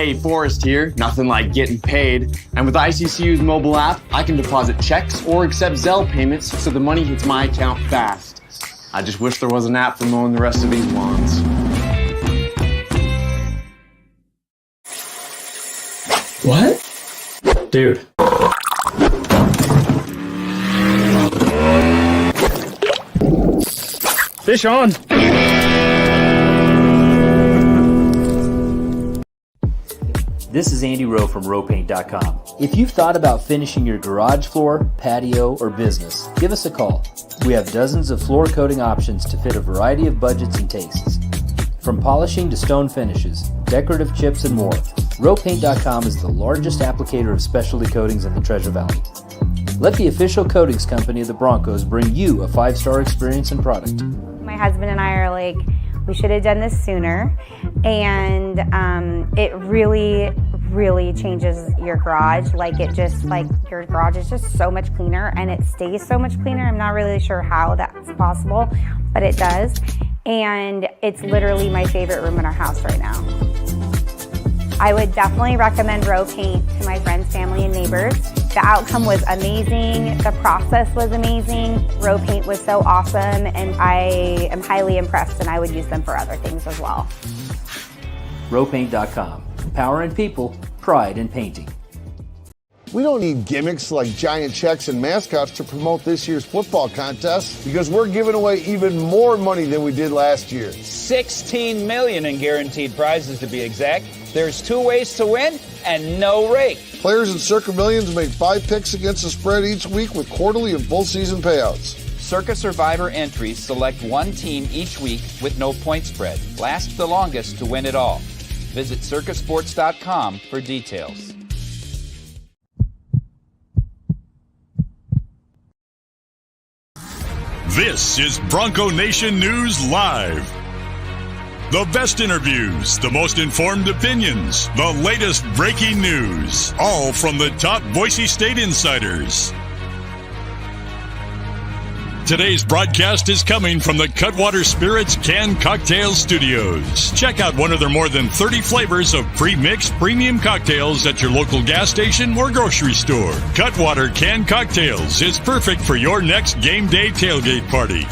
Hey, Forrest here. Nothing like getting paid. And with ICCU's mobile app, I can deposit checks or accept Zelle payments so the money hits my account fast. I just wish there was an app for mowing the rest of these lawns. What? Dude. Fish on. This is Andy Rowe from RowPaint.com. If you've thought about finishing your garage floor, patio, or business, give us a call. We have dozens of floor coating options to fit a variety of budgets and tastes. From polishing to stone finishes, decorative chips, and more, RowPaint.com is the largest applicator of specialty coatings in the Treasure Valley. Let the official coatings company of the Broncos bring you a 5-star experience and product. My husband and I are like, we should have done this sooner, and it really changes your garage. Your garage is just so much cleaner, and it stays so much cleaner. I'm not really sure how that's possible, but it does, and it's literally my favorite room in our house right now. I would definitely recommend Row Paint to my friends, family, and neighbors. The outcome was amazing. The process was amazing. Row Paint was so awesome, and I am highly impressed, and I would use them for other things as well. RowPaint.com. Power in people, pride in painting. We don't need gimmicks like giant checks and mascots to promote this year's football contest because we're giving away even more money than we did last year. $16 million in guaranteed prizes to be exact. There's 2 ways to win and no rake. Players in Circa Millions make 5 picks against the spread each week with quarterly and full season payouts. Circa Survivor entries select 1 team each week with no point spread. Last the longest to win it all. Visit circasports.com for details. This is Bronco Nation News Live. The best interviews, the most informed opinions, the latest breaking news, all from the top Boise State insiders. Today's broadcast is coming from the Cutwater Spirits Canned Cocktail Studios. Check out one of their more than 30 flavors of pre-mixed premium cocktails at your local gas station or grocery store. Cutwater Canned Cocktails is perfect for your next game day tailgate party.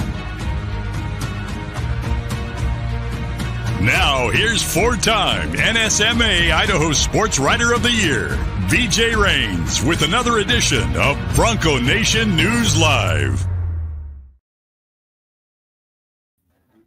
Now, here's 4-time NSMA Idaho Sports Writer of the Year, BJ Rains, with another edition of Bronco Nation News Live.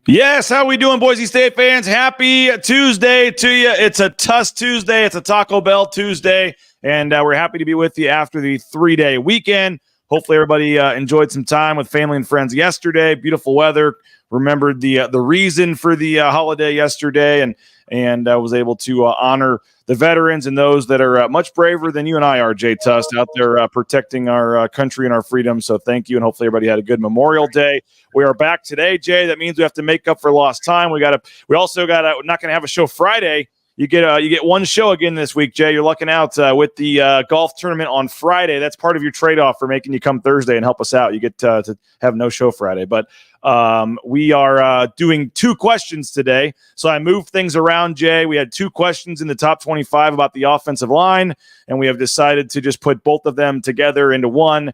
Yes, how we doing, Boise State fans? Happy Tuesday to you. It's a Tust Tuesday. It's a Taco Bell Tuesday, and we're happy to be with you after the 3-day weekend. Hopefully everybody enjoyed some time with family and friends yesterday. Beautiful weather. Remembered the reason for the holiday yesterday, and was able to honor the veterans and those that are much braver than you and I are, Jay Tust, out there protecting our country and our freedom. So thank you, and hopefully everybody had a good Memorial Day. We are back today, Jay. That means we have to make up for lost time. We also got we're not going to have a show Friday. You get one show again this week, Jay. You're lucking out with the golf tournament on Friday. That's part of your trade-off for making you come Thursday and help us out. You get to have no show Friday. But we are doing 2 questions today. So I moved things around, Jay. We had 2 questions in the top 25 about the offensive line, and we have decided to just put both of them together into one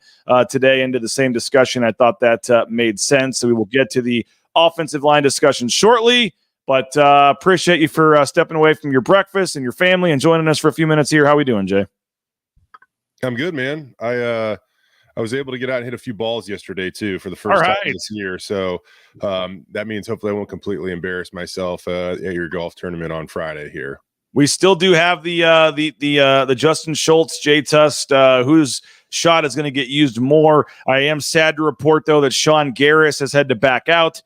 today into the same discussion. I thought that made sense. So we will get to the offensive line discussion shortly. But appreciate you for stepping away from your breakfast and your family and joining us for a few minutes here. How we doing, Jay? I'm good, man. I was able to get out and hit a few balls yesterday, too, for the first time this year. So that means hopefully I won't completely embarrass myself at your golf tournament on Friday here. We still do have the Justin Schultz, Jay Tust, whose shot is going to get used more. I am sad to report, though, that Sean Garris has had to back out.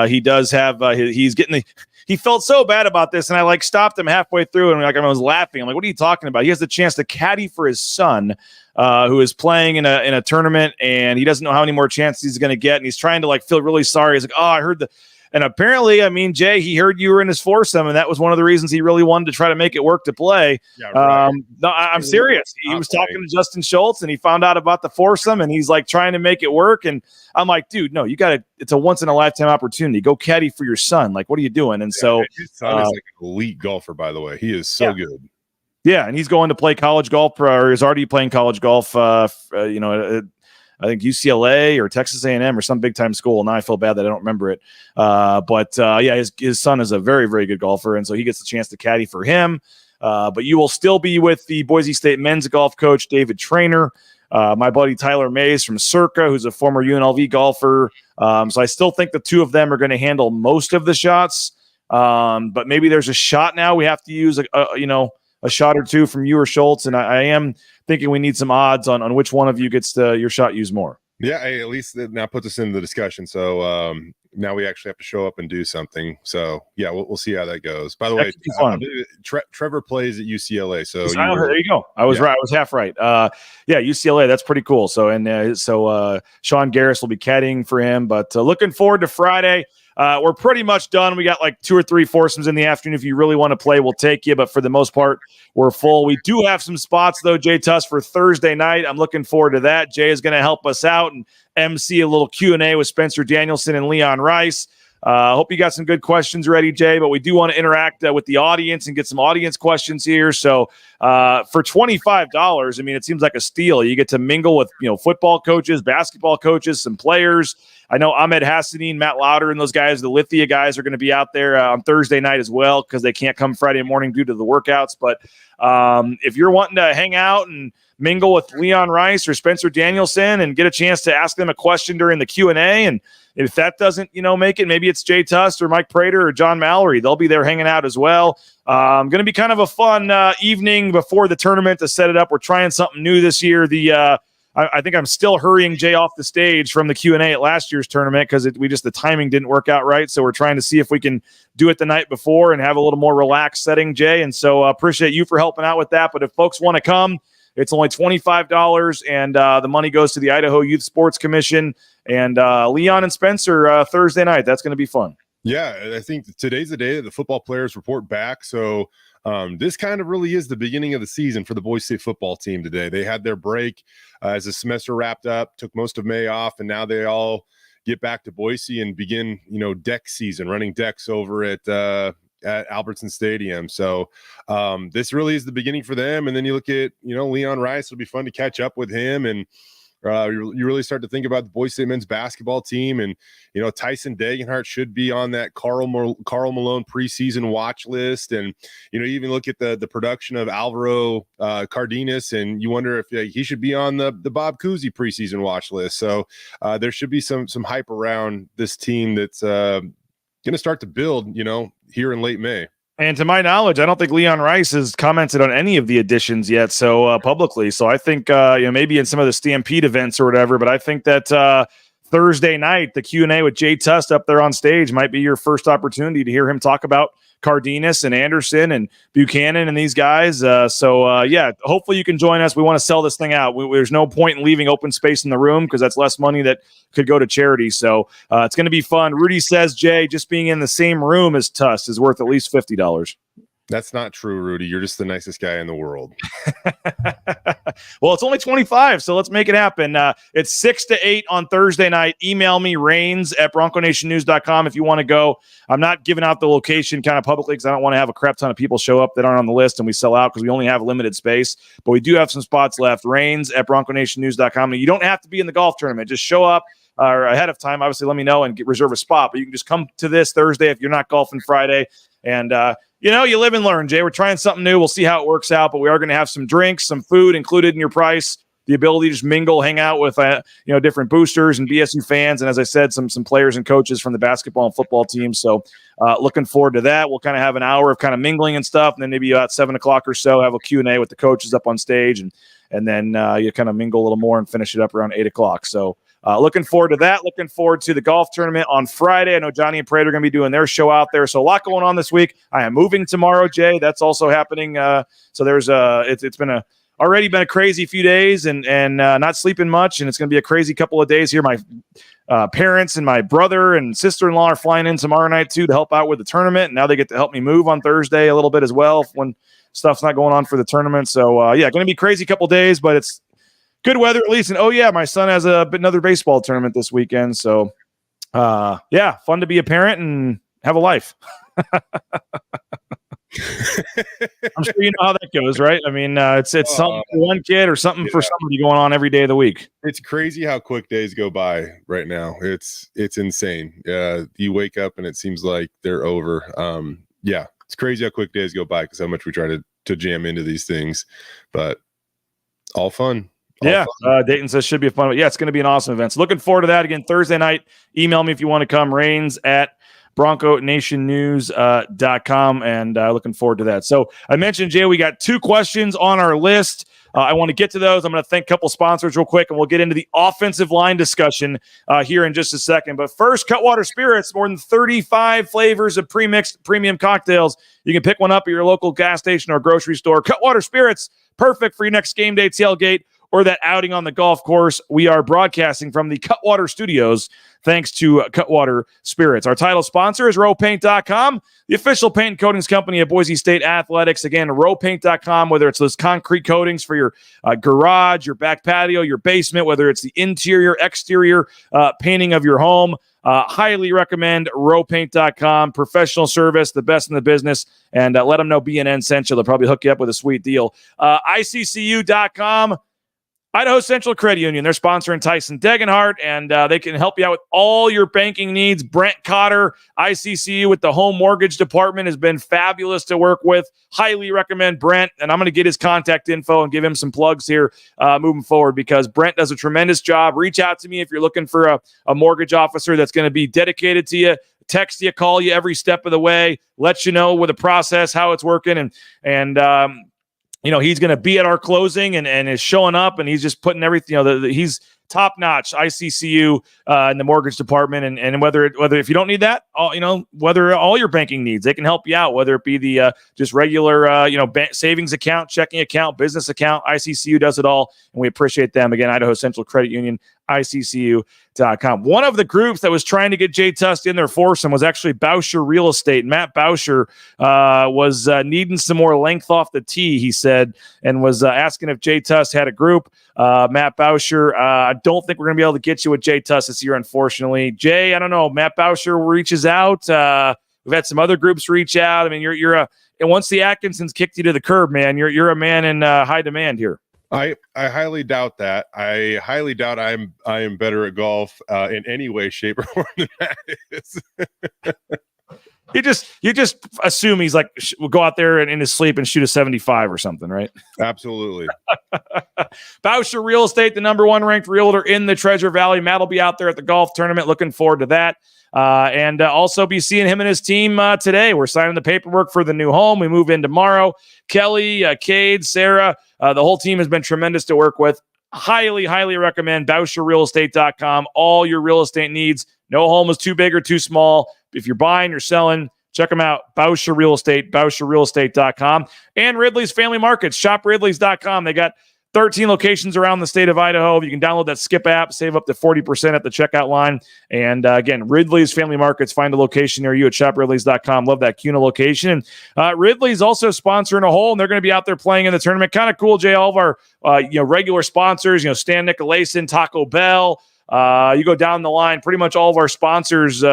He does have he's getting he felt so bad about this, and I stopped him halfway through, and I was laughing. I'm like, what are you talking about? He has the chance to caddy for his son, who is playing in a tournament, and he doesn't know how many more chances he's going to get, and he's trying to feel really sorry. He's like, oh, I heard and apparently, Jay, he heard you were in his foursome, and that was one of the reasons he really wanted to try to make it work to play. Yeah, right. No, I'm serious. He was talking to Justin Schultz, and he found out about the foursome, and he's trying to make it work. And I'm like, dude, no, it's a once in a lifetime opportunity. Go caddy for your son. What are you doing? And so his son is an elite golfer, by the way. He is so good. Yeah, and he's going to play college golf, or is already playing college golf. I think UCLA or Texas A&M or some big time school. Now I feel bad that I don't remember it. But his son is a very, very good golfer, and so he gets the chance to caddy for him. But you will still be with the Boise State men's golf coach, David Trainer. My buddy Tyler Mays from Circa, who's a former UNLV golfer. So I still think the two of them are going to handle most of the shots. But maybe there's a shot now. We have to use a shot or two from you or Schultz, and I am thinking we need some odds on which one of you gets your shot used more. Yeah, at least now puts us in the discussion. So now we actually have to show up and do something. So yeah, we'll see how that goes. By the way, Trevor plays at UCLA. So there you go. I was right. I was half right. UCLA. That's pretty cool. So Sean Garris will be caddying for him. But looking forward to Friday. We're pretty much done. We got like 2 or 3 foursomes in the afternoon. If you really want to play, we'll take you. But for the most part, we're full. We do have some spots, though, Jay Tust, for Thursday night. I'm looking forward to that. Jay is going to help us out and MC a little Q&A with Spencer Danielson and Leon Rice. Hope you got some good questions ready, Jay. But we do want to interact with the audience and get some audience questions here. So for $25, I mean, it seems like a steal. You get to mingle with football coaches, basketball coaches, some players. I know Ahmed Hassanin, Matt Lauder, and those guys, the Lithia guys, are going to be out there on Thursday night as well because they can't come Friday morning due to the workouts. But if you're wanting to hang out and mingle with Leon Rice or Spencer Danielson and get a chance to ask them a question during the Q&A, and if that doesn't make it, maybe it's Jay Tust or Mike Prater or John Mallory. They'll be there hanging out as well. Going to be kind of a fun evening before the tournament to set it up. We're trying something new this year. I think I'm still hurrying Jay off the stage from the Q&A at last year's tournament because the timing didn't work out right. So we're trying to see if we can do it the night before and have a little more relaxed setting, Jay. And so appreciate you for helping out with that. But if folks want to come, it's only $25, and the money goes to the Idaho Youth Sports Commission. And Leon and Spencer Thursday night. That's going to be fun. Yeah, I think today's the day that the football players report back. So this kind of really is the beginning of the season for the Boise State football team today. They had their break as the semester wrapped up, took most of May off, and now they all get back to Boise and begin, deck season, running decks over at Albertson Stadium. So this really is the beginning for them. And then you look at, Leon Rice. It'll be fun to catch up with him. And you really start to think about the Boise State men's basketball team. And, Tyson Dagenhart should be on that Carl Malone preseason watch list. And, you even look at the production of Alvaro Cardenas, and you wonder if he should be on the Bob Cousy preseason watch list. So there should be some hype around this team that's going to start to build, here in late May. And to my knowledge, I don't think Leon Rice has commented on any of the additions yet, so publicly. So I think maybe in some of the Stampede events or whatever, but I think that Thursday night, the Q&A with Jay Tust up there on stage might be your first opportunity to hear him talk about Cardenas and Anderson and Buchanan and these guys. Hopefully you can join us. We want to sell this thing out. There's no point in leaving open space in the room because that's less money that could go to charity. So it's going to be fun. Rudy says, Jay, just being in the same room as Tust is worth at least $50. That's not true, Rudy. You're just the nicest guy in the world. Well, it's only 25, so let's make it happen. It's 6 to 8 on Thursday night. Email me, Rains@BroncoNationNews.com if you want to go. I'm not giving out the location kind of publicly because I don't want to have a crap ton of people show up that aren't on the list and we sell out because we only have limited space. But we do have some spots left. Rains@BroncoNationNews.com. And you don't have to be in the golf tournament. Just show up ahead of time. Obviously, let me know and reserve a spot. But you can just come to this Thursday if you're not golfing Friday. And you live and learn, Jay. We're trying something new. We'll see how it works out, but we are going to have some drinks, some food included in your price, the ability to just mingle, hang out with, different boosters and BSU fans. And as I said, some players and coaches from the basketball and football teams. So looking forward to that. We'll kind of have an hour of kind of mingling and stuff. And then maybe about 7 o'clock or so, have a Q&A with the coaches up on stage. And then you kind of mingle a little more and finish it up around 8 o'clock. So looking forward to that. Looking forward to the golf tournament on Friday. I know Johnny and Prater are going to be doing their show out there. So a lot going on this week. I am moving tomorrow, Jay. That's also happening. So there's it's been already been a crazy few days and not sleeping much. And it's going to be a crazy couple of days here. My parents and my brother and sister-in-law are flying in tomorrow night too to help out with the tournament. And now they get to help me move on Thursday a little bit as well when stuff's not going on for the tournament. So going to be a crazy couple of days, but it's good weather at least. And my son has another baseball tournament this weekend. So fun to be a parent and have a life. I'm sure you know how that goes, right? I mean, it's something for one kid or something for somebody going on every day of the week. It's crazy how quick days go by right now. It's insane. You wake up and it seems like they're over. It's crazy how quick days go by because how much we try to jam into these things, but all fun. Dayton says should be a fun. It's going to be an awesome event. So looking forward to that. Again, Thursday night. Email me if you want to come. Rains@BroncoNationNews.com, and looking forward to that. So I mentioned, Jay, we got 2 questions on our list. I want to get to those. I'm going to thank a couple sponsors real quick, and we'll get into the offensive line discussion here in just a second. But first, Cutwater Spirits, more than 35 flavors of pre-mixed premium cocktails. You can pick one up at your local gas station or grocery store. Cutwater Spirits, perfect for your next game day tailgate or that outing on the golf course. We are broadcasting from the Cutwater Studios thanks to Cutwater Spirits. Our title sponsor is rowpaint.com, the official paint and coatings company of Boise State Athletics. Again, rowpaint.com, whether it's those concrete coatings for your garage, your back patio, your basement, whether it's the interior, exterior painting of your home. Highly recommend rowpaint.com. Professional service, the best in the business. And let them know BNN sent you. They'll probably hook you up with a sweet deal. ICCU.com. Idaho Central Credit Union, they're sponsoring Tyson Degenhart, and they can help you out with all your banking needs. Brent Cotter, ICCU with the home mortgage department, has been fabulous to work with. Highly recommend Brent, and I'm going to get his contact info and give him some plugs here moving forward because Brent does a tremendous job. Reach out to me if you're looking for a mortgage officer that's going to be dedicated to you. Text you, call you every step of the way, let you know with the process, how it's working, and he's going to be at our closing and is showing up, and he's just putting everything, he's top notch ICCU in the mortgage department. And whether if you don't need that, whether all your banking needs, they can help you out, whether it be the just regular, savings account, checking account, business account. ICCU does it all. And we appreciate them. Again, Idaho Central Credit Union, ICCU.com. One of the groups that was trying to get Jay Tust in their foursome was actually Bauscher Real Estate. Matt Bauscher was needing some more length off the tee, he said, and was asking if Jay Tust had a group. Matt Bauscher, I don't think we're going to be able to get you with Jay Tust this year, unfortunately. Jay, I don't know. Matt Bauscher reaches out. We've had some other groups reach out. I mean, and once the Atkinsons kicked you to the curb, man, you're a man in high demand here. I highly doubt that. I highly doubt I am better at golf in any way, shape, or form than that is. You just assume he's like, will go out there and in his sleep and shoot a 75 or something, right? Absolutely. Bauscher Real Estate, the number 1 ranked realtor in the Treasure Valley. Matt will be out there at the golf tournament. Looking forward to that. And also be seeing him and his team today. We're signing the paperwork for the new home. We move in tomorrow. Kelly, Cade, Sarah, the whole team has been tremendous to work with. Highly, highly recommend BauscherRealEstate.com. All your real estate needs. No home is too big or too small. If you're buying, you're selling, check them out. Bauscher Real Estate, BauscherRealEstate.com. And Ridley's Family Markets, ShopRidleys.com. They got 13 locations around the state of Idaho. You can download that Skip app, save up to 40% at the checkout line. And again, Ridley's Family Markets, find a location near you at ShopRidleys.com. Love that CUNA location. And Ridley's also sponsoring a hole, and they're going to be out there playing in the tournament. Kind of cool, Jay. All of our regular sponsors, Stan Nicolason, Taco Bell. You go down the line, pretty much all of our sponsors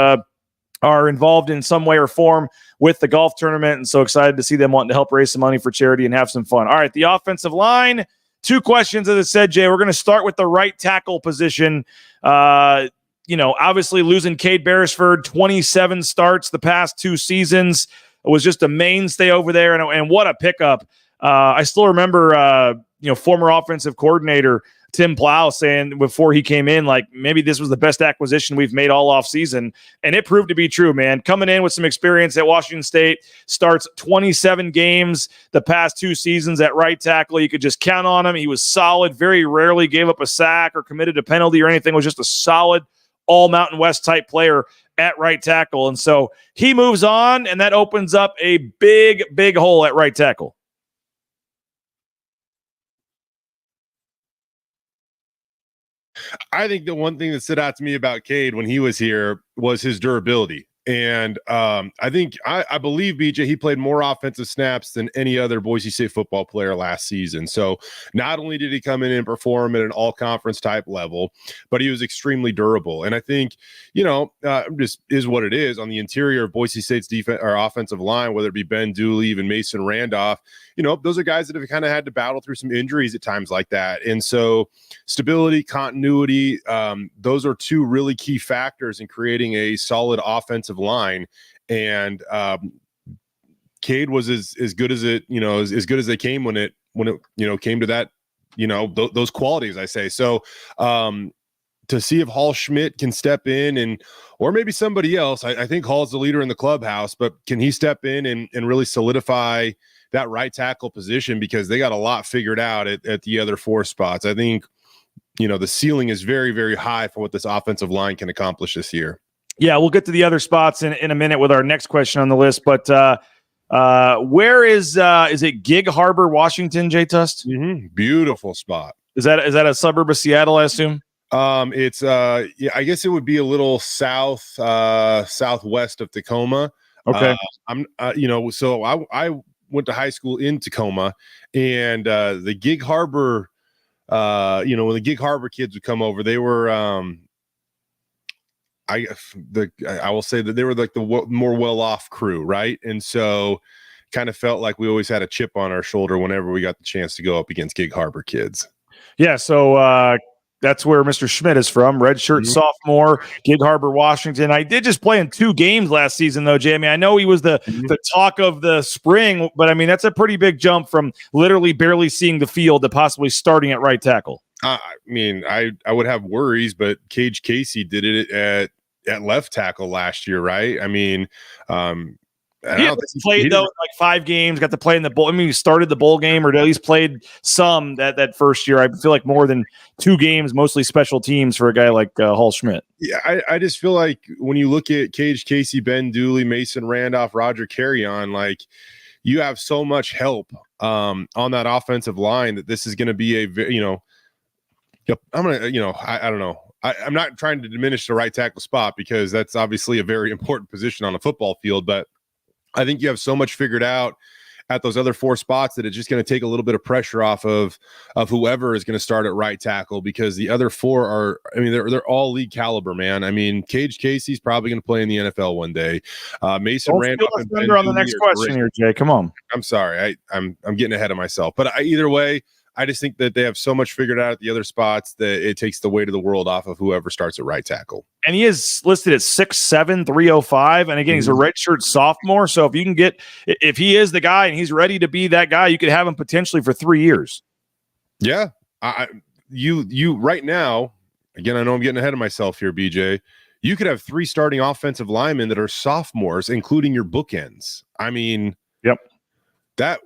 are involved in some way or form with the golf tournament. And so excited to see them wanting to help raise some money for charity and have some fun. All right, the offensive line. 2 questions, as I said, Jay. We're going to start with the right tackle position. Obviously losing Cade Beresford, 27 starts the past 2 seasons. It was just a mainstay over there, and what a pickup. I still remember, former offensive coordinator Tim Plow saying before he came in, like, maybe this was the best acquisition we've made all off season. And it proved to be true, man. Coming in with some experience at Washington State, starts 27 games the past 2 seasons at right tackle. You could just count on him. He was solid, very rarely gave up a sack or committed a penalty or anything. It was just a solid all Mountain West type player at right tackle. And so he moves on, and that opens up a big, big hole at right tackle. I think the one thing that stood out to me about Cade when he was here was his durability. And I think I believe BJ, he played more offensive snaps than any other Boise State football player last season. So not only did he come in and perform at an all-conference type level, but he was extremely durable. And I think, just is what it is on the interior of Boise State's defense or offensive line, whether it be Ben Dooley, even Mason Randolph. Those are guys that have kind of had to battle through some injuries at times like that. And so stability, continuity, those are two really key factors in creating a solid offensive line. And Cade was as good as it, as good as they came when it came to that, those qualities, I say. So to see if Hall Schmidt can step in or maybe somebody else, I think Hall's the leader in the clubhouse, but can he step in and really solidify that right tackle position, because they got a lot figured out at the other 4 spots. I think, the ceiling is very, very high for what this offensive line can accomplish this year. Yeah, we'll get to the other spots in a minute with our next question on the list. But where is it Gig Harbor, Washington, Jay Tust? Mm-hmm. Beautiful spot. Is that a suburb of Seattle, I assume? It's I guess it would be a little southwest of Tacoma. Okay. So I went to high school in Tacoma, and the Gig Harbor, when the Gig Harbor kids would come over, they were I will say that they were like the more well-off crew, right? And so kind of felt like we always had a chip on our shoulder whenever we got the chance to go up against Gig Harbor kids. Yeah, so that's where Mr. Schmidt is from, redshirt sophomore, Gig Harbor, Washington. I did just play in 2 games last season, though, Jamie. I know he was the talk of the spring, but I mean, that's a pretty big jump from literally barely seeing the field to possibly starting at right tackle. I mean, I would have worries, but Cage Casey did it at left tackle last year, right? I mean, he played though like 5 games, got to play in the bowl. I mean, he started the bowl game, or at least played some that first year. I feel like more than 2 games, mostly special teams for a guy like Hall Schmidt. Yeah, I just feel like when you look at Cage Casey, Ben Dooley, Mason Randolph, Roger Carrion, like you have so much help on that offensive line that this is going to be I don't know. I'm not trying to diminish the right tackle spot, because that's obviously a very important position on a football field, but I think you have so much figured out at those other 4 spots that it's just going to take a little bit of pressure off of whoever is going to start at right tackle, because the other 4 are, I mean, they're all league caliber, man. I mean, Cage Casey's probably going to play in the NFL one day. Mason Randolph and Ben on the next question here, Jay. Come on. I'm sorry. I'm getting ahead of myself, but either way, I just think that they have so much figured out at the other spots that it takes the weight of the world off of whoever starts at right tackle. And he is listed at 6'7", 305. And again, he's a redshirt sophomore. So if he is the guy and he's ready to be that guy, you could have him potentially for 3 years. Yeah. You right now, again, I know I'm getting ahead of myself here, BJ. You could have 3 starting offensive linemen that are sophomores, including your bookends. I mean, yep. That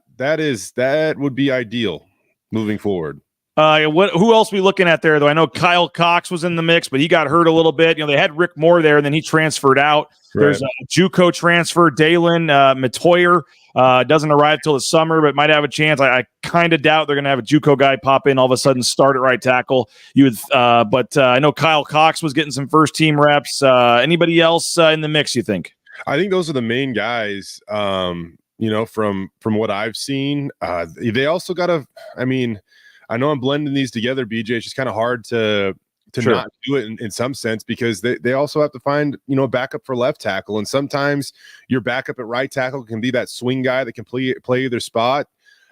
would be ideal moving forward. Who else are we looking at there, though? I know Kyle Cox was in the mix, but he got hurt a little bit. They had Rick Moore there, and then he transferred out. Right. There's a JUCO transfer, Dalen Matoyer. Doesn't arrive till the summer, but might have a chance. I kind of doubt they're going to have a JUCO guy pop in all of a sudden, start at right tackle. But I know Kyle Cox was getting some first team reps. Anybody else in the mix, you think? I think those are the main guys. From what I've seen, they also got to, I mean, I know I'm blending these together, BJ. It's just kind of hard to Sure. not do it in some sense, because they also have to find, a backup for left tackle. And sometimes your backup at right tackle can be that swing guy that can play either spot.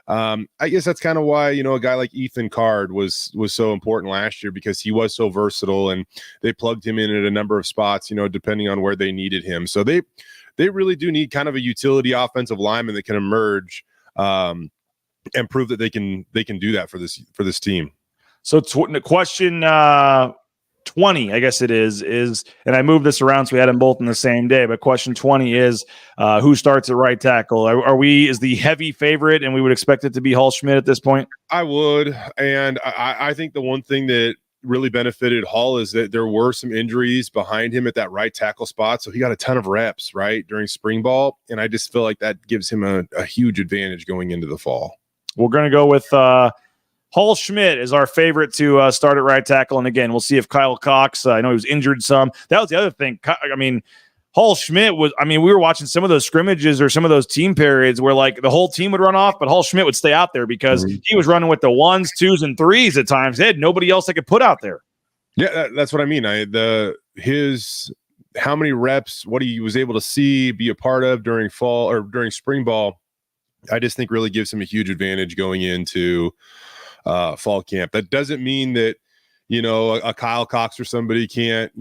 I guess that's kind of why, a guy like Ethan Card was so important last year, because he was so versatile and they plugged him in at a number of spots, depending on where they needed him. So they really do need kind of a utility offensive lineman that can emerge and prove that they can do that for this team. So question 20, I guess it is, and I moved this around so we had them both on the same day, but question 20 is who starts at right tackle? Is the heavy favorite, and we would expect it to be Hall Schmidt at this point? I would, and I think the one thing that really benefited Hall is that there were some injuries behind him at that right tackle spot, so he got a ton of reps right during spring ball, and I just feel like that gives him a huge advantage going into the fall. We're going to go with Hall Schmidt is our favorite to start at right tackle, and again, we'll see if Kyle Cox. I know he was injured some. That was the other thing. I mean, Hall Schmidt was, I mean, we were watching some of those scrimmages or some of those team periods where like the whole team would run off, but Hall Schmidt would stay out there because he was running with the 1s, 2s, and 3s at times. They had nobody else they could put out there. Yeah, that's what I mean. How many reps, what he was able to see, be a part of during fall or during spring ball, I just think really gives him a huge advantage going into fall camp. That doesn't mean that, a Kyle Cox or somebody can't,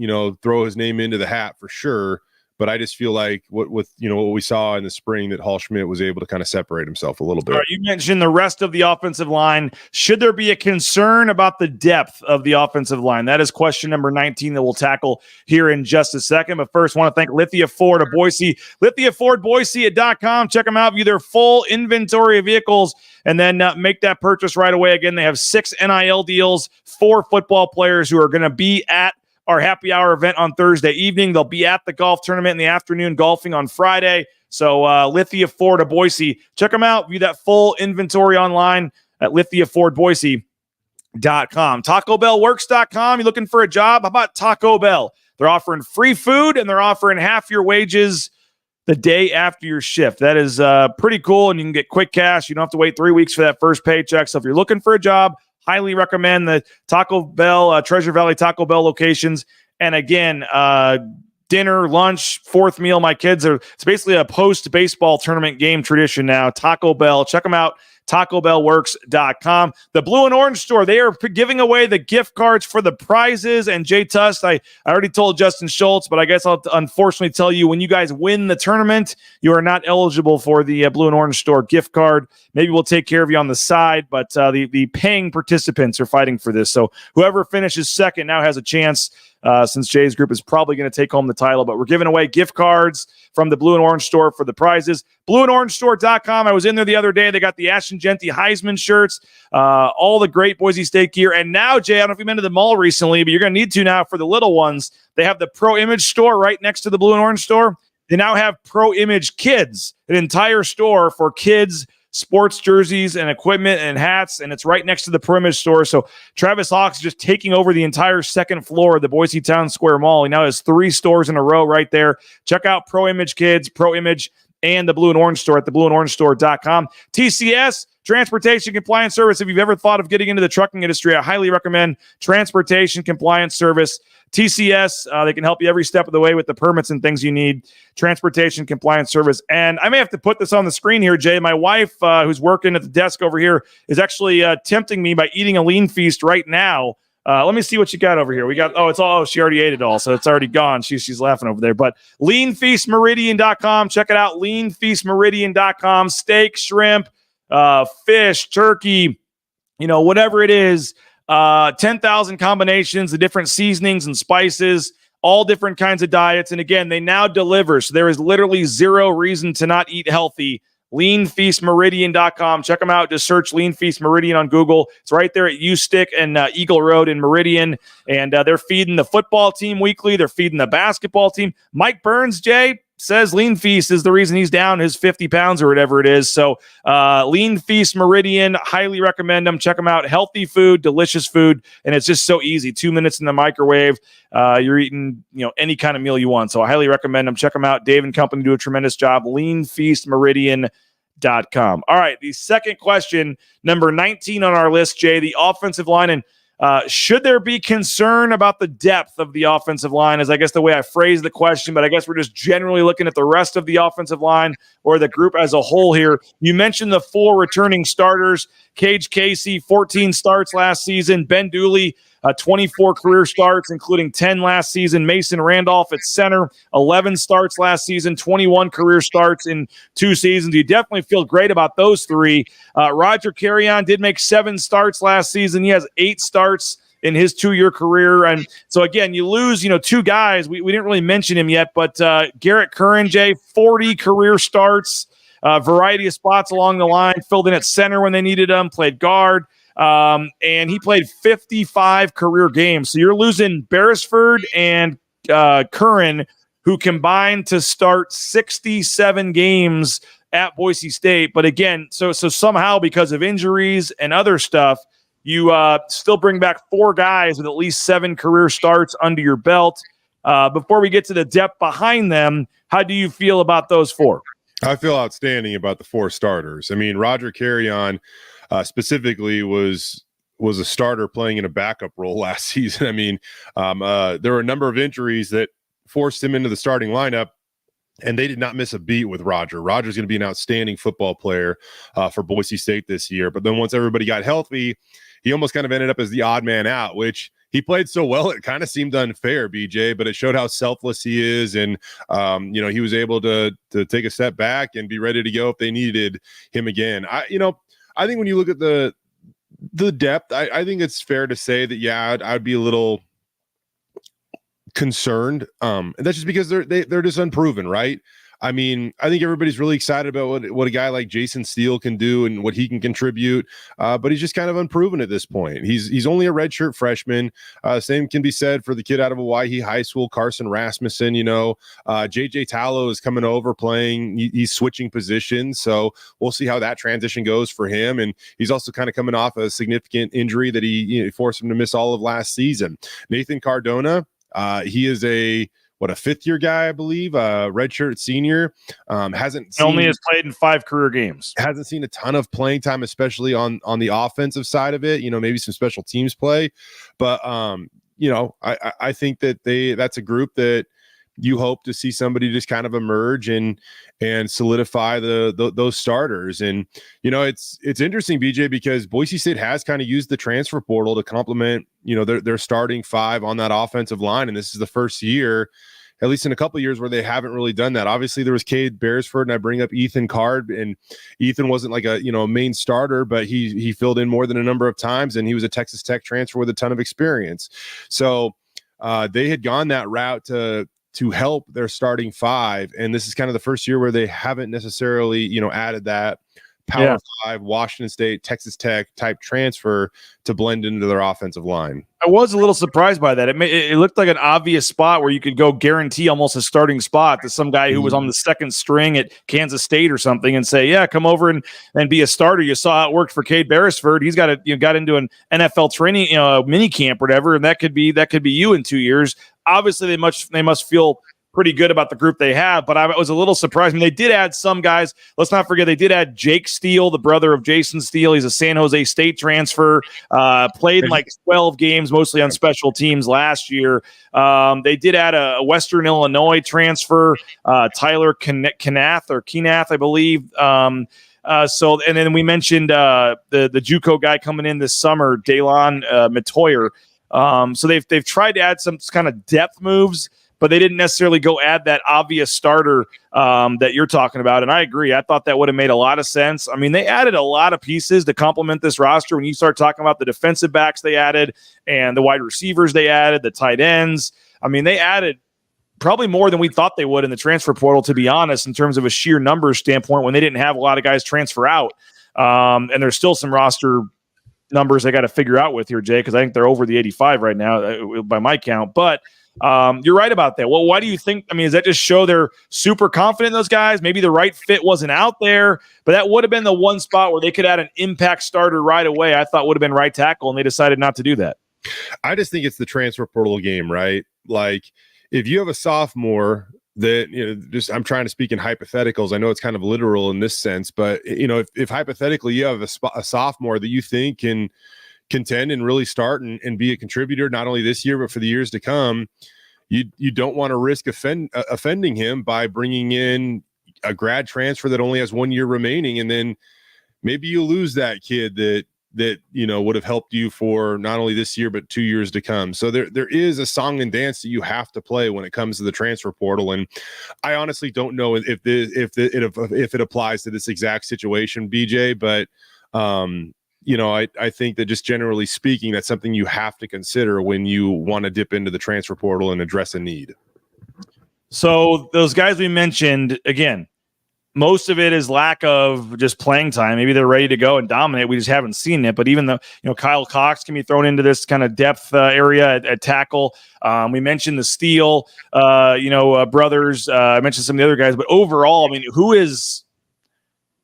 throw his name into the hat for sure. But I just feel like what we saw in the spring that Hall Schmidt was able to kind of separate himself a little bit. All right, you mentioned the rest of the offensive line. Should there be a concern about the depth of the offensive line? That is question number 19 that we'll tackle here in just a second. But first, I want to thank Lithia Ford of Boise. LithiaFordBoise.com. Check them out. View their full inventory of vehicles and then make that purchase right away. Again, they have 6 NIL deals for football players who are going to be at our happy hour event on Thursday evening. They'll be at the golf tournament in the afternoon, golfing on Friday. So Lithia Ford of Boise, check them out. View that full inventory online at LithiaFordBoise.com. TacoBellWorks.com. You looking for a job? How about Taco Bell? They're offering free food and they're offering half your wages the day after your shift. That is pretty cool, and you can get quick cash. You don't have to wait 3 weeks for that first paycheck. So if you're looking for a job, highly recommend the Taco Bell, Treasure Valley Taco Bell locations. And again, dinner, lunch, fourth meal. My kids it's basically a post-baseball tournament game tradition now. Taco Bell, check them out. TacoBellWorks.com. The Blue and Orange store, they are giving away the gift cards for the prizes. And Jay Tust, I already told Justin Schultz, but I guess I'll unfortunately tell you, when you guys win the tournament, you are not eligible for the Blue and Orange store gift card. Maybe we'll take care of you on the side, but the paying participants are fighting for this. So whoever finishes second now has a chance, since Jay's group is probably going to take home the title. But we're giving away gift cards from the Blue and Orange store for the prizes. BlueandOrangeStore.com. I was in there the other day. They got the Ashton Genty Heisman shirts, all the great Boise State gear. And now, Jay, I don't know if you've been to the mall recently, but you're going to need to now for the little ones. They have the Pro Image store right next to the Blue and Orange store. They now have Pro Image Kids, an entire store for kids, sports jerseys and equipment and hats, and it's right next to the Pro Image store. So Travis Hawks is just taking over the entire second floor of the Boise Town Square Mall. He now has 3 stores in a row right there. Check out Pro Image Kids, Pro Image, and the Blue and Orange store at theblueandorangestore.com. TCS, Transportation Compliance Service. If you've ever thought of getting into the trucking industry, I highly recommend Transportation Compliance Service. TCS, they can help you every step of the way with the permits and things you need. Transportation Compliance Service. And I may have to put this on the screen here, Jay. My wife, who's working at the desk over here, is actually tempting me by eating a lean feast right now. Let me see what you got over here. We got, she already ate it all, so it's already gone. She's laughing over there. But leanfeastmeridian.com. Check it out, leanfeastmeridian.com. Steak, shrimp, fish, turkey, whatever it is. 10,000 combinations, the different seasonings and spices, all different kinds of diets. And again, they now deliver. So there is literally zero reason to not eat healthy. leanfeastmeridian.com. Check them out. Just search Lean Feast Meridian on Google. It's right there at U-Stick and Eagle Road in Meridian. And they're feeding the football team weekly. They're feeding the basketball team. Mike Burns, Jay, says Lean Feast is the reason he's down his 50 pounds or whatever it is. So Lean Feast Meridian, highly recommend them. Check them out. Healthy food, delicious food, and it's just so easy. 2 minutes in the microwave. You're eating any kind of meal you want. So I highly recommend them. Check them out. Dave and company do a tremendous job. leanfeastmeridian.com. All right, the second question, number 19 on our list, Jay, the offensive line. And should there be concern about the depth of the offensive line, is I guess the way I phrased the question, but I guess we're just generally looking at the rest of the offensive line or the group as a whole here. You mentioned the 4 returning starters. Cage Casey, 14 starts last season. Ben Dooley, 24 career starts, including 10 last season. Mason Randolph at center, 11 starts last season, 21 career starts in 2 seasons. You definitely feel great about those 3. Roger Carrion did make 7 starts last season. He has 8 starts in his 2-year career. And so, again, you lose, 2 guys. We didn't really mention him yet, but Garrett Curran, Jay, 40 career starts, variety of spots along the line, filled in at center when they needed him, played guard. And he played 55 career games. So you're losing Beresford and Curran, who combined to start 67 games at Boise State. But again, so somehow because of injuries and other stuff, you still bring back 4 guys with at least 7 career starts under your belt. Before we get to the depth behind them, how do you feel about those 4? I feel outstanding about the 4 starters. I mean, Roger Carrion specifically was a starter playing in a backup role last season. I mean, there were a number of injuries that forced him into the starting lineup, and they did not miss a beat with Roger. Roger's going to be an outstanding football player for Boise State this year. But then once everybody got healthy, he almost kind of ended up as the odd man out, which he played so well, it kind of seemed unfair, BJ, but it showed how selfless he is. And, he was able to take a step back and be ready to go if they needed him again. I think when you look at the depth, I think it's fair to say that, yeah, I'd be a little concerned. And that's just because they're just unproven, right? I mean, I think everybody's really excited about what a guy like Jason Steele can do and what he can contribute, but he's just kind of unproven at this point. He's only a redshirt freshman. Same can be said for the kid out of Hawaii High School, Carson Rasmussen. JJ Tallow is coming over playing. He's switching positions, so we'll see how that transition goes for him. And he's also kind of coming off a significant injury that he forced him to miss all of last season. Nathan Cardona, he is a 5th-year guy, I believe, redshirt senior. Only has played in 5 career games. Hasn't seen a ton of playing time, especially on the offensive side of it. Maybe some special teams play, but I think that that's a group that you hope to see somebody just kind of emerge and solidify those starters. And it's interesting, BJ, because Boise State has kind of used the transfer portal to complement their starting 5 on that offensive line, and this is the first year, at least in a couple of years, where they haven't really done that. Obviously, there was Cade Beresford, and I bring up Ethan Card, and Ethan wasn't like a main starter, but he filled in more than a number of times, and he was a Texas Tech transfer with a ton of experience. So they had gone that route to help their starting 5, and this is kind of the first year where they haven't necessarily added that Power 5 Washington State, Texas Tech type transfer to blend into their offensive line. I was a little surprised by that. It looked like an obvious spot where you could go guarantee almost a starting spot to some guy who was on the second string at Kansas State or something and say, yeah, come over and be a starter. You saw how it worked for Cade Beresford. He's got into an NFL training mini camp or whatever, and that could be you in 2 years. Obviously, they must feel pretty good about the group they have, but I was a little surprised. I mean, they did add some guys. Let's not forget they did add Jake Steele, the brother of Jason Steele. He's a San Jose State transfer, played in like 12 games, mostly on special teams last year. They did add a Western Illinois transfer, Tyler Keenath, I believe. And then we mentioned the JUCO guy coming in this summer, Daylon Metoyer. So they've tried to add some kind of depth moves, but they didn't necessarily go add that obvious starter that you're talking about. And I agree. I thought that would have made a lot of sense. I mean, they added a lot of pieces to complement this roster. When you start talking about the defensive backs they added and the wide receivers they added, the tight ends, I mean, they added probably more than we thought they would in the transfer portal, to be honest, in terms of a sheer numbers standpoint when they didn't have a lot of guys transfer out. And there's still some roster numbers they got to figure out with here, Jay, because I think they're over the 85 right now by my count. But you're right about that. Well, why do you think? I mean, does that just show they're super confident in those guys? Maybe the right fit wasn't out there, but that would have been the one spot where they could add an impact starter right away. I thought would have been right tackle, and they decided not to do that. I just think it's the transfer portal game, right? Like if you have a sophomore that, I'm trying to speak in hypotheticals. I know it's kind of literal in this sense, but if hypothetically you have a sophomore that you think can contend and really start and be a contributor, not only this year, but for the years to come, you don't want to risk offending him by bringing in a grad transfer that only has 1 year remaining. And then maybe you lose that kid that would have helped you for not only this year, but 2 years to come. So there is a song and dance that you have to play when it comes to the transfer portal. And I honestly don't know if it applies to this exact situation, BJ, but I think that just generally speaking, that's something you have to consider when you want to dip into the transfer portal and address a need. So those guys we mentioned, again, most of it is lack of just playing time. Maybe they're ready to go and dominate. We just haven't seen it. But even though, Kyle Cox can be thrown into this kind of depth area at tackle. We mentioned the Steele, brothers. I mentioned some of the other guys. But overall, I mean,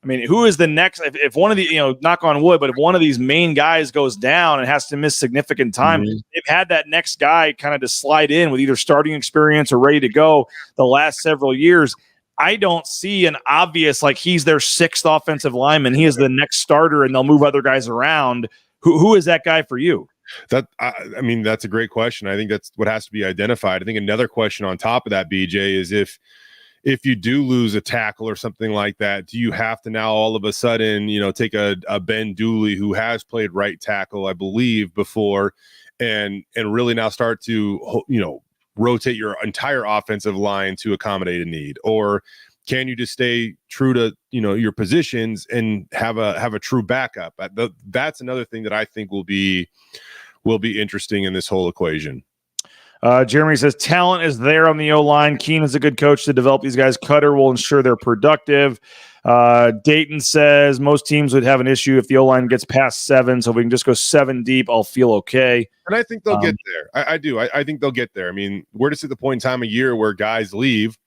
I mean, who is the next? If one of the, knock on wood, but if one of these main guys goes down and has to miss significant time, they've had that next guy kind of to slide in with either starting experience or ready to go the last several years. I don't see an obvious, like he's their sixth offensive lineman. He is the next starter and they'll move other guys around. Who is that guy for you? I mean, that's a great question. I think that's what has to be identified. I think another question on top of that, BJ, is if you do lose a tackle or something like that, do you have to now all of a sudden, take a Ben Dooley who has played right tackle, I believe, before, and really now start to, rotate your entire offensive line to accommodate a need? Or can you just stay true to, your positions and have a true backup? That's another thing that I think will be interesting in this whole equation. Jeremy says talent is there on the O-line. Keen is a good coach to develop these guys. Cutter will ensure they're productive. Dayton says most teams would have an issue if the O-line gets past 7. So if we can just go 7 deep, I'll feel okay. And I think they'll get there. I do. I think they'll get there. I mean, we're just at the point in time of year where guys leave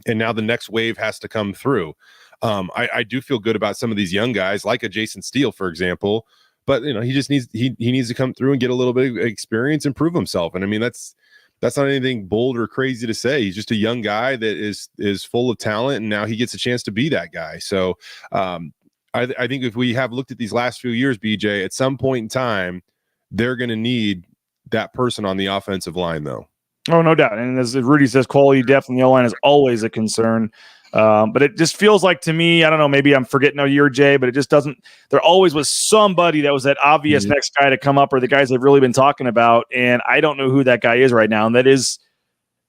and now the next wave has to come through. I do feel good about some of these young guys like a Jason Steele, for example. But he just needs to come through and get a little bit of experience and prove himself. And I mean, that's not anything bold or crazy to say. He's just a young guy that is full of talent, and now he gets a chance to be that guy. So I think if we have looked at these last few years, BJ, at some point in time, they're going to need that person on the offensive line, though. Oh, no doubt. And as Rudy says, quality depth in the O-line is always a concern. But it just feels like to me, I don't know, maybe I'm forgetting a year, Jay, but it just doesn't. There always was somebody that was that obvious next guy to come up, or the guys they've really been talking about. And I don't know who that guy is right now. And that is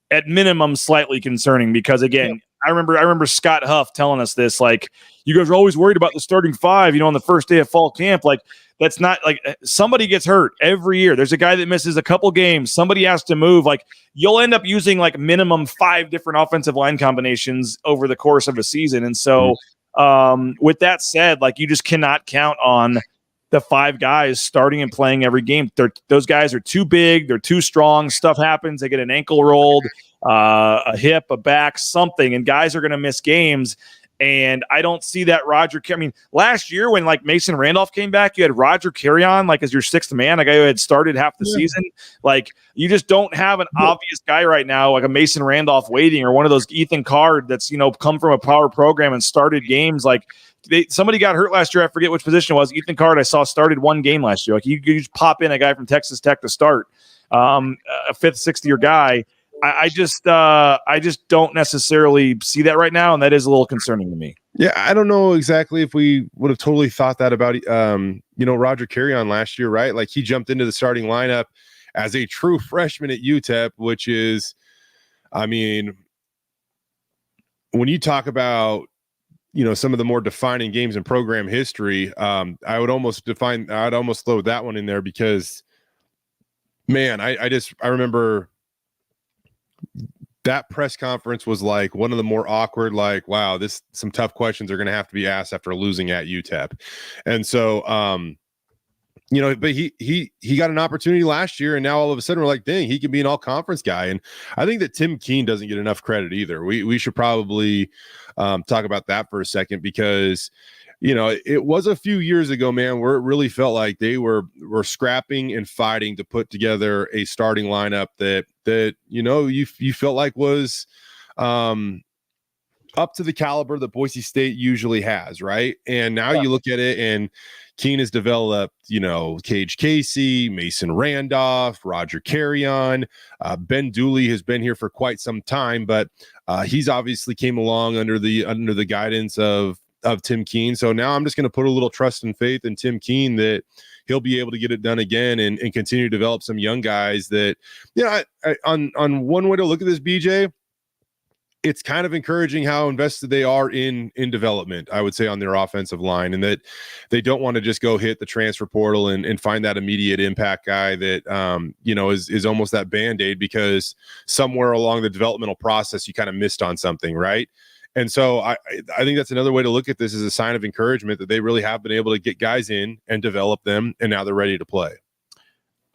at minimum slightly concerning because, again, I remember Scott Huff telling us this, like, you guys are always worried about the starting 5, on the first day of fall camp. Like, that's not like somebody gets hurt every year. There's a guy that misses a couple games. Somebody has to move. Like, you'll end up using like minimum 5 different offensive line combinations over the course of a season. And so with that said, like, you just cannot count on the 5 guys starting and playing every game. Those guys are too big. They're too strong. Stuff happens. They get an ankle rolled, a hip, a back, something, and guys are going to miss games. And I don't see that last year when like Mason Randolph came back, you had Roger Carrion like as your 6th man, a guy who had started half the season. Like, you just don't have an obvious guy right now, like a Mason Randolph waiting, or one of those Ethan Card that's, come from a power program and started games. Like, somebody got hurt last year. I forget which position it was. Ethan Card, I saw, started 1 game last year. Like, you just pop in a guy from Texas Tech to start, a 5th, 6th year guy. I just don't necessarily see that right now, and that is a little concerning to me. Yeah, I don't know exactly if we would have totally thought that about Roger Carrion last year, right? Like, he jumped into the starting lineup as a true freshman at UTEP, which is, I mean, when you talk about some of the more defining games in program history, I'd almost throw that one in there because, man, I remember that press conference was like one of the more awkward, like, wow, some tough questions are going to have to be asked after losing at UTEP. And so, but he got an opportunity last year, and now all of a sudden we're like, dang, he can be an all conference guy. And I think that Tim Keene doesn't get enough credit either. We should probably talk about that for a second, because it was a few years ago, man, where it really felt like they were scrapping and fighting to put together a starting lineup that you felt like was up to the caliber that Boise State usually has, right? And now you look at it, and Keene has developed, Cage Casey, Mason Randolph, Roger Carrion, Ben Dooley has been here for quite some time, but he's obviously came along under the guidance of Tim Keene. So now I'm just going to put a little trust and faith in Tim Keene that he'll be able to get it done again and continue to develop some young guys that, on one way to look at this, BJ, it's kind of encouraging how invested they are in development, I would say, on their offensive line, and that they don't want to just go hit the transfer portal and find that immediate impact guy that, is almost that Band-Aid because somewhere along the developmental process, you kind of missed on something, right? And so I think that's another way to look at this as a sign of encouragement that they really have been able to get guys in and develop them, and now they're ready to play.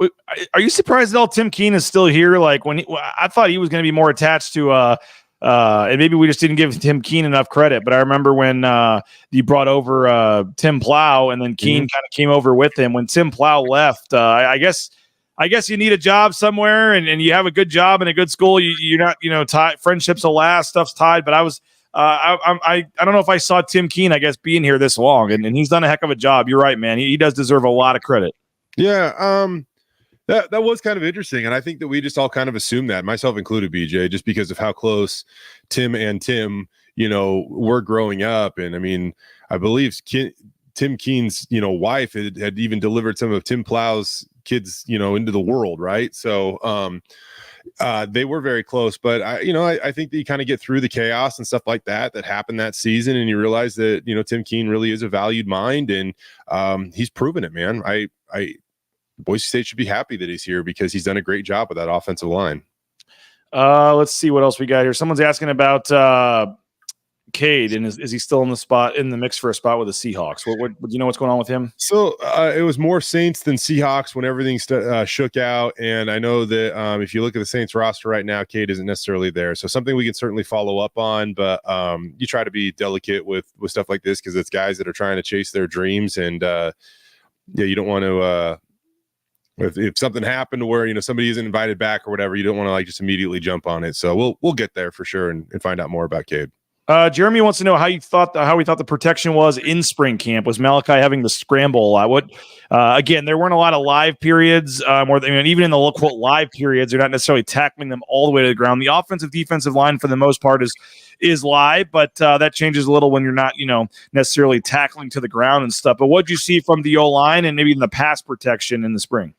Are you surprised at all Tim Keene is still here? Like, I thought he was going to be more attached to and maybe we just didn't give Tim Keene enough credit. But I remember when you brought over Tim Plow, and then Keene kind of came over with him. When Tim Plow left, I guess you need a job somewhere, and you have a good job in a good school. You're not, tied. Friendships will last. Stuff's tied. But I was, I don't know if I saw Tim Keene, I guess, being here this long, and he's done a heck of a job. You're right, man. He does deserve a lot of credit. Yeah. That was kind of interesting, and I think that we just all kind of assumed that, myself included, BJ, just because of how close Tim were growing up. And I mean, I believe Tim Keene's wife had even delivered some of Tim Plow's kids into the world, right? So they were very close. But I think that you kind of get through the chaos and stuff like that happened that season, and you realize that Tim Keene really is a valued mind, and he's proven it, man. Boise State should be happy that he's here because he's done a great job with that offensive line. Let's see what else we got here. Someone's asking about Cade, and is he still in the mix for a spot with the Seahawks? What do you know what's going on with him? So it was more Saints than Seahawks when everything shook out, and I know that if you look at the Saints roster right now, Cade isn't necessarily there. So something we can certainly follow up on, but you try to be delicate with stuff like this because it's guys that are trying to chase their dreams, and you don't want to. If something happened where somebody isn't invited back or whatever, you don't want to just immediately jump on it. So we'll get there for sure and find out more about Cade. Jeremy wants to know how we thought the protection was in spring camp. Was Malachi having to scramble a lot? Again, there weren't a lot of live periods. Even in the quote live periods, they're not necessarily tackling them all the way to the ground. The defensive line for the most part is live, but that changes a little when you're not necessarily tackling to the ground and stuff. But what did you see from the O-line and maybe even the pass protection in the spring?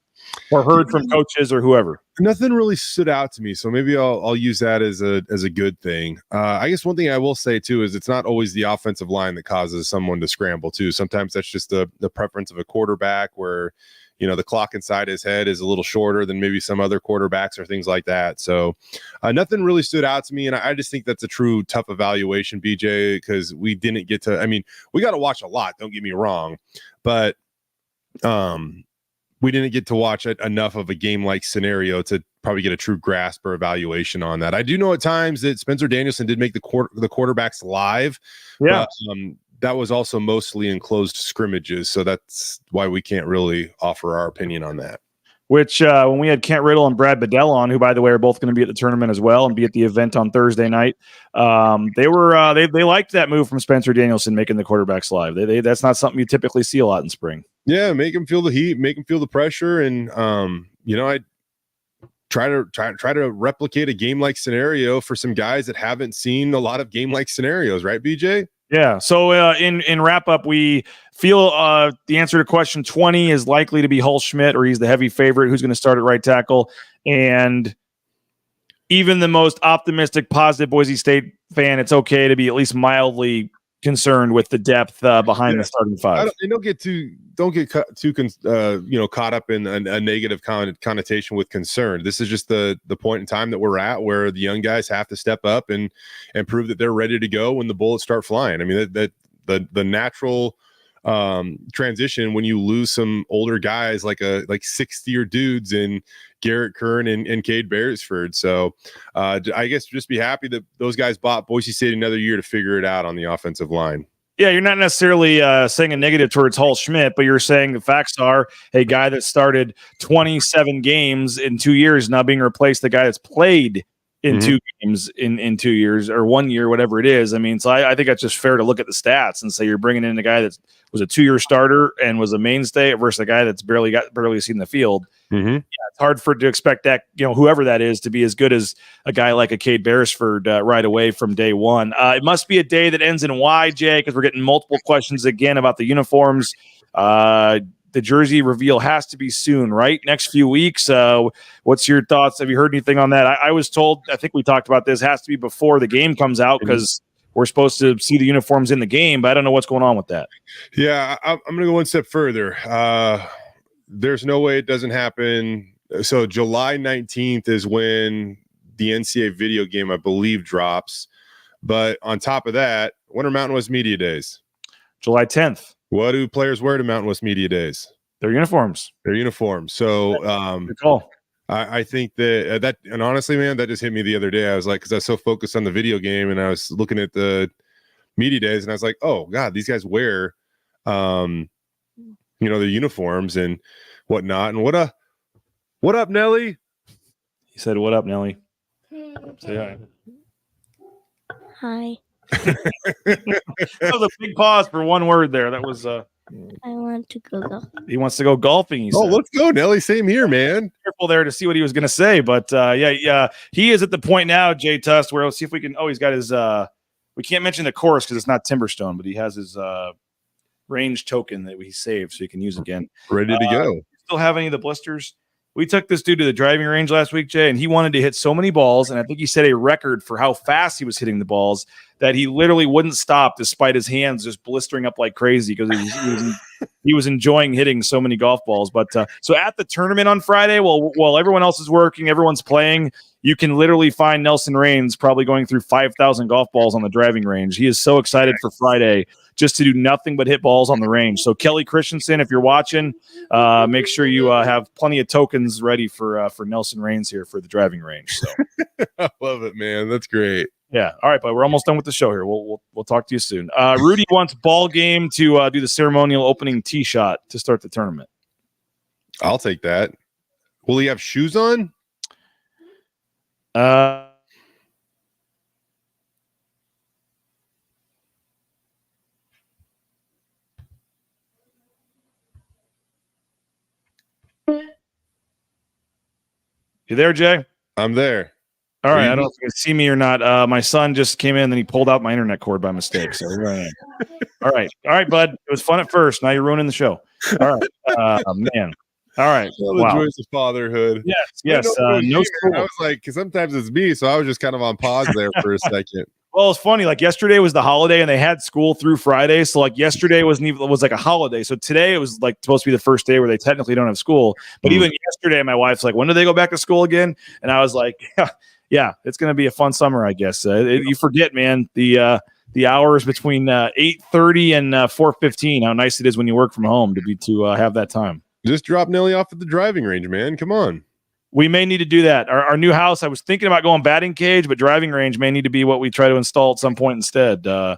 Or heard from coaches or whoever? Nothing really stood out to me, so maybe I'll use that as a good thing. I guess one thing I will say too is it's not always the offensive line that causes someone to scramble too. Sometimes that's just the preference of a quarterback where the clock inside his head is a little shorter than maybe some other quarterbacks or things like that. So nothing really stood out to me, and I just think that's a true tough evaluation, BJ, because we didn't get to. I mean, we got to watch a lot. Don't get me wrong, but we didn't get to watch enough of a game-like scenario to probably get a true grasp or evaluation on that. I do know at times that Spencer Danielson did make the quarterbacks live. Yeah. But, that was also mostly in closed scrimmages, so that's why we can't really offer our opinion on that. Which when we had Kent Riddle and Brad Bedell on, who, by the way, are both going to be at the tournament as well and be at the event on Thursday night, they liked that move from Spencer Danielson making the quarterbacks live. That's not something you typically see a lot in spring. Yeah, make them feel the heat, make them feel the pressure, and I try to replicate a game-like scenario for some guys that haven't seen a lot of game-like scenarios, right, BJ? Yeah. So in wrap up, we feel the answer to question 20 is likely to be Hull Schmidt, or he's the heavy favorite who's going to start at right tackle. And even the most optimistic, positive Boise State fan, it's okay to be at least mildly concerned with the depth behind the starting five. Don't get too caught up in a negative connotation with concern. This is just the point in time that we're at where the young guys have to step up and prove that they're ready to go when the bullets start flying. I mean, that the natural transition when you lose some older guys like 60-year dudes in Garrett Kern and Cade Beresford. So I guess just be happy that those guys bought Boise State another year to figure it out on the offensive line. Yeah, you're not necessarily saying a negative towards Hull Schmidt, but you're saying the facts are a guy that started 27 games in 2 years now being replaced the guy that's played in 2 games in 2 years or 1 year, whatever it is. I mean, so I think that's just fair to look at the stats and say you're bringing in a guy that was a 2-year starter and was a mainstay versus a guy that's barely seen the field. Yeah, it's hard to expect that, whoever that is, to be as good as a guy like a Cade Beresford right away from day one. It must be a day that ends in Y, Jay, because we're getting multiple questions again about the uniforms. The jersey reveal has to be soon, right? Next few weeks. What's your thoughts? Have you heard anything on that? I was told, I think we talked about this, has to be before the game comes out because we're supposed to see the uniforms in the game, but I don't know what's going on with that. Yeah, I'm going to go one step further. There's no way it doesn't happen. So July 19th is when the NCAA video game, I believe, drops. But on top of that, when are Mountain West Media Days? July 10th. What do players wear to Mountain West Media Days? Their uniforms. So good call. I think that and honestly, man, that just hit me the other day. I was like, because I was so focused on the video game, and I was looking at the media days, and I was like, oh God, these guys wear, their uniforms and whatnot. And what up, Nelly? He said, "What up, Nelly?" Say hi. Hi. That was a big pause for one word there. That was I want to go golf. he wants to go golfing. He said. Let's go, Nelly. Same here, man. Careful there to see what he was going to say, but he is at the point now, Jay Tust, where let's see if we can. Oh, he's got his. We can't mention the course because it's not Timberstone, but he has his range token that he saved, so he can use again. Ready to go. Still have any of the blisters? We took this dude to the driving range last week, Jay, and he wanted to hit so many balls, and I think he set a record for how fast he was hitting the balls that he literally wouldn't stop despite his hands just blistering up like crazy because he was enjoying hitting so many golf balls. But so at the tournament on Friday, while everyone else is working, everyone's playing, you can literally find Nelson Raines probably going through 5,000 golf balls on the driving range. He is so excited for Friday just to do nothing but hit balls on the range. So Kelly Christensen, if you're watching, make sure you have plenty of tokens ready for Nelson Raines here for the driving range. So I love it, man. That's great. Yeah. All right, but we're almost done with the show here. We'll talk to you soon. Rudy wants Ball Game to do the ceremonial opening tee shot to start the tournament. I'll take that. Will he have shoes on? You there, Jay? I'm there. All right. I don't know if you can see me or not. My son just came in and he pulled out my internet cord by mistake. So here I am. All right, bud. It was fun at first. Now you're ruining the show. All right. Man. All right. The joys of fatherhood. Yes. No school. I was like, because sometimes it's me, so I was just kind of on pause there for a second. Well, it's funny. Like yesterday was the holiday, and they had school through Friday. So like yesterday was like a holiday. So today it was like supposed to be the first day where they technically don't have school. But even yesterday, my wife's like, "When do they go back to school again?" And I was like, "Yeah, it's going to be a fun summer, I guess." You forget, man, the hours between 8:30 and 4:15. How nice it is when you work from home to have that time. Just drop Nelly off at the driving range, man. Come on. We may need to do that. Our new house, I was thinking about going batting cage, but driving range may need to be what we try to install at some point instead. Yeah.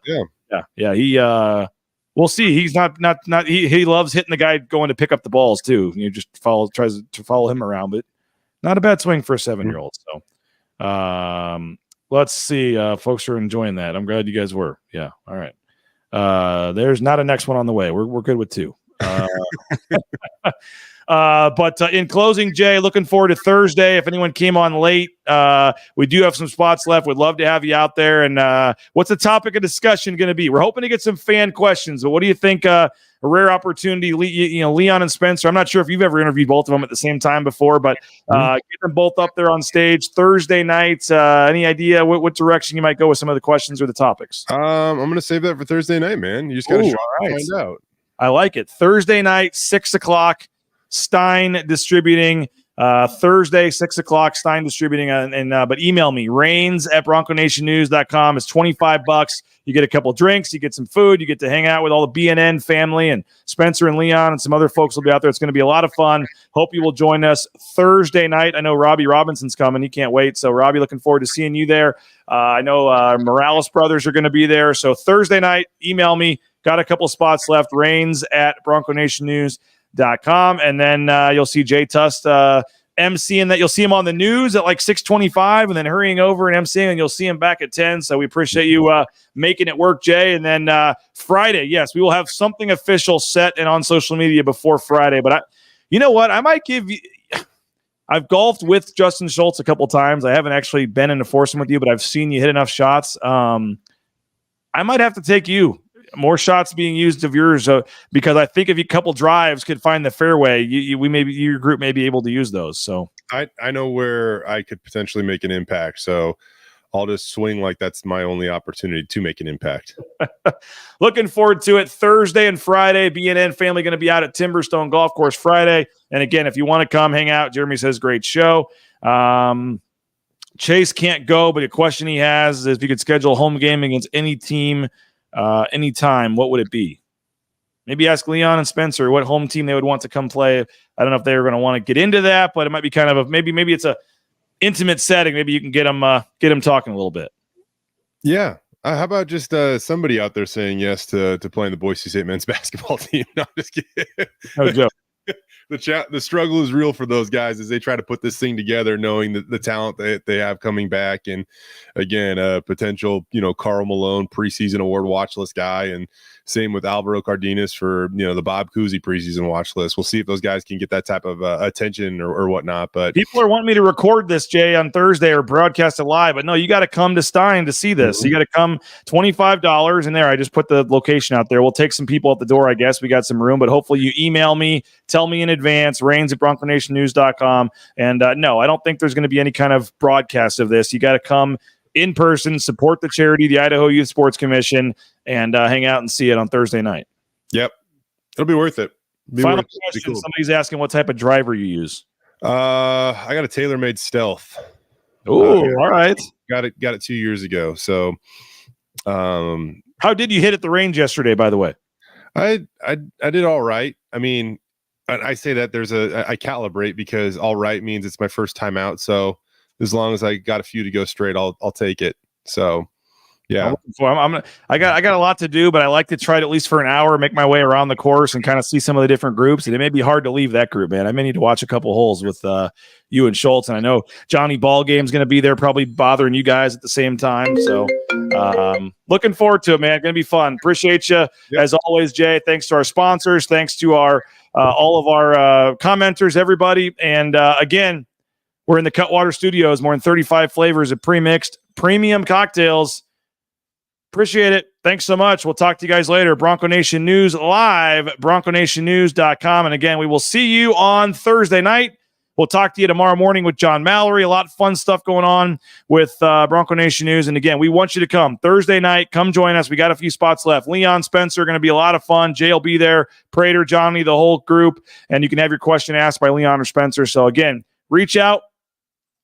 We'll see. He's not. He loves hitting the guy going to pick up the balls too. You just tries to follow him around, but not a bad swing for a 7-year-old. So, let's see. Folks are enjoying that. I'm glad you guys were. Yeah. All right. There's not a next one on the way. We're good with 2. But in closing, Jay, looking forward to Thursday. If anyone came on late, we do have some spots left. We'd love to have you out there. And what's the topic of discussion going to be? We're hoping to get some fan questions. But what do you think? A rare opportunity, Leon and Spencer. I'm not sure if you've ever interviewed both of them at the same time before, but get them both up there on stage Thursday night. Any idea what direction you might go with some of the questions or the topics? I'm going to save that for Thursday night, man. You just got to find out. I like it. Thursday night, 6:00. Stein Distributing. Thursday, 6:00. Stein Distributing. But email me, rains@bronconationnews.com. It's $25. You get a couple drinks, you get some food, you get to hang out with all the BNN family, and Spencer and Leon and some other folks will be out there. It's going to be a lot of fun. Hope you will join us Thursday night. I know Robbie Robinson's coming. He can't wait. So, Robbie, looking forward to seeing you there. I know Morales brothers are going to be there. So, Thursday night, email me. Got a couple spots left. rains@bronconationnews.com. And then you'll see Jay Tust emceeing that. You'll see him on the news at like 6:25 and then hurrying over and emceeing, and you'll see him back at 10. So we appreciate you making it work, Jay. And then Friday, yes, we will have something official set and on social media before Friday. But you know what? I might give you – I've golfed with Justin Schultz a couple times. I haven't actually been in a foursome with you, but I've seen you hit enough shots. I might have to take you. More shots being used of yours because I think if a couple drives could find the fairway, your group may be able to use those. So I know where I could potentially make an impact. So I'll just swing like that's my only opportunity to make an impact. Looking forward to it. Thursday and Friday, BNN family going to be out at Timberstone Golf Course Friday. And again, if you want to come hang out, Jeremy says great show. Chase can't go, but a question he has is if you could schedule a home game against any team anytime, what would it be? Maybe ask Leon and Spencer what home team they would want to come play. I don't know if they were going to want to get into that, but it might be kind of maybe it's a intimate setting. Maybe you can get them talking a little bit. Yeah. How about just somebody out there saying yes to playing the Boise State men's basketball team? No, I'm just kidding. No joke. The struggle is real for those guys as they try to put this thing together, knowing that the talent that they have coming back, and again, a potential Karl Malone preseason award watch list guy, and same with Alvaro Cardenas for the Bob Cousy preseason watch list. We'll see if those guys can get that type of attention or whatnot. But people are wanting me to record this, Jay, on Thursday or broadcast it live. But no, you got to come to Stein to see this. You got to come. $25 in there. I just put the location out there. We'll take some people at the door. I guess we got some room, but hopefully you email me, tell me in advance. Rains@BroncoNationNews.com. And no, I don't think there's going to be any kind of broadcast of this. You got to come in person, support the charity, the Idaho Youth Sports Commission, and hang out and see it on Thursday night. Yep. It'll be worth it. Final question. Cool. Somebody's asking what type of driver you use. I got a TaylorMade Stealth. Oh, all right. Got it 2 years ago. So how did you hit at the range yesterday, by the way? I did all right. I mean, I say that I calibrate because all right means it's my first time out. So as long as I got a few to go straight, I'll take it. So yeah, I got a lot to do, but I like to try it at least for an hour, make my way around the course and kind of see some of the different groups. And it may be hard to leave that group, man. I may need to watch a couple holes with you and Schultz. And I know Johnny Ballgame's going to be there, probably bothering you guys at the same time. So looking forward to it, man. Going to be fun. Appreciate you as always, Jay. Thanks to our sponsors. Thanks to our all of our commenters, everybody. And again, we're in the Cutwater Studios, more than 35 flavors of pre-mixed premium cocktails. Appreciate it. Thanks so much. We'll talk to you guys later. Bronco Nation News live, BroncoNationNews.com. And again, we will see you on Thursday night. We'll talk to you tomorrow morning with John Mallory. A lot of fun stuff going on with Bronco Nation News. And again, we want you to come Thursday night. Come join us. We got a few spots left. Leon, Spencer, going to be a lot of fun. Jay will be there. Prater, Johnny, the whole group. And you can have your question asked by Leon or Spencer. So again, reach out.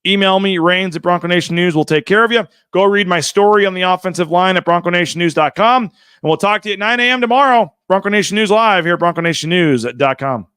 Email me, Rains@Bronco Nation News. We'll take care of you. Go read my story on the offensive line at BroncoNationNews.com. And we'll talk to you at 9 a.m. tomorrow. Bronco Nation News live here at BroncoNationNews.com.